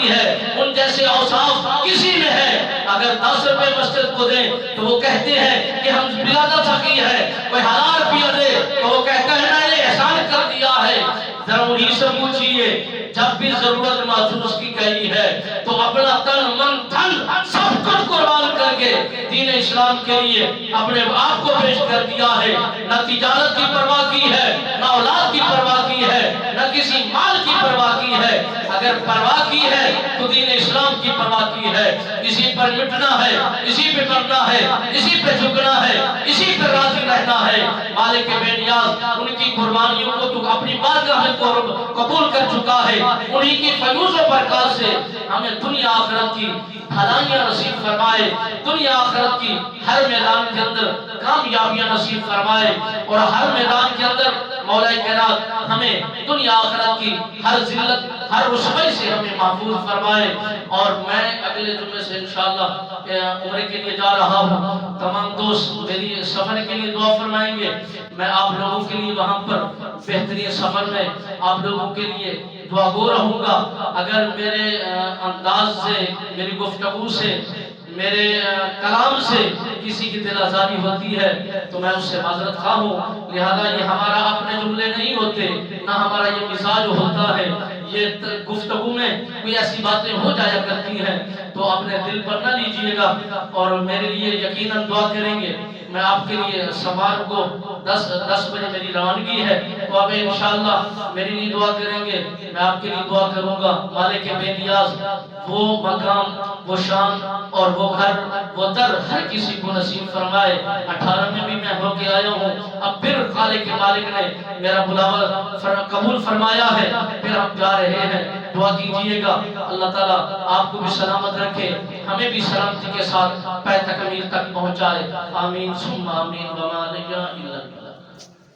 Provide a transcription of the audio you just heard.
ہوتی ہے، ان جیسے اوصاف کسی میں ہے۔ اگر 10 روپے مسجد کو دیں تو وہ کہتے ہیں کہ ہم بلادہ فقی ہے، کوئی 1000 روپیہ دے تو وہ کہتا ہے میں نے احسان کر دیا ہے۔ ذرا انہی سے پوچھئے جب بھی ضرورت محسوس کی گئی ہے تو اپنا تن من دھن سب کچھ قربان کر کے دین اسلام کے لیے اپنے آپ کو پیش کر دیا ہے۔ نہ تجارت کی پرواہ کی ہے، نہ اولاد کی پرواہ کی ہے، نہ کسی مال کی پرواہ کی ہے۔ اگر پرواہ کی ہے تو دین اسلام کی پرواہ کی ہے۔ اسی پر مٹنا ہے، اسی پہ مرنا ہے، اسی پہ جھکنا ہے، اسی پہ راضی رہنا ہے۔ مالک بے نیاز ان کی قربانیوں کو تو اپنی بارگاہ میں قبول کر چکا ہے۔ انہی کی فیوز و برکات سے ہمیں دنیا آخرت کی بھلائیاں نصیب فرمائے، دنیا آخرت کی ہر میدان کے اندر کامیابیاں نصیب فرمائے، اور ہر میدان کے اندر مولا کائنات ہمیں دنیا آخرت کی ہر ذلت ہر رسوائی سے ہمیں محفوظ فرمائے۔ اور میں اگلے جمعے سے انشاءاللہ عمرے کے لیے جا رہا ہوں۔ تمام دوست میری سفر کے لیے دعا فرمائیں گے۔ میں آپ لوگوں کے لیے وہاں پر بہترین سفر میں آپ لوگوں کے لیے دعا گو رہوں گا۔ اگر میرے انداز سے، میری گفتگو سے، میرے کلام سے کسی کی دل آزاری ہوتی ہے تو میں اس سے معذرت خواہ ہوں۔ لہذا یہ ہمارا اپنے جملے نہیں ہوتے، نہ ہمارا یہ مزاج ہوتا ہے۔ یہ گفتگو میں کوئی ایسی باتیں ہو جایا کرتی ہیں تو اپنے دل پر نہ لیجئے گا، اور میرے لیے یقیناً دعا کریں گے۔ میں آپ کے لیے سوار کو 10 بجے میری روانگی ہے، تو اب انشاءاللہ میرے لیے دعا کریں گے، میں آپ کے لیے دعا کروں گا۔ مالک بے نیاز وہ مقام، وہ شان اور وہ گھر، وہ در ہر کسی کو نصیب فرمائے۔ 18 میں بھی میں ہو کے آیا ہوں، اب پھر خالق مالک نے میرا بلاوا قبول فرمایا ہے، پھر ہم جا رہے ہیں۔ دعا کیجئے گا اللہ تعالیٰ آپ کو بھی سلامت رکھے، ہمیں بھی سلامتی کے ساتھ پے تکمیل تک پہنچائے۔ آمین ثم آمین وما لنا الا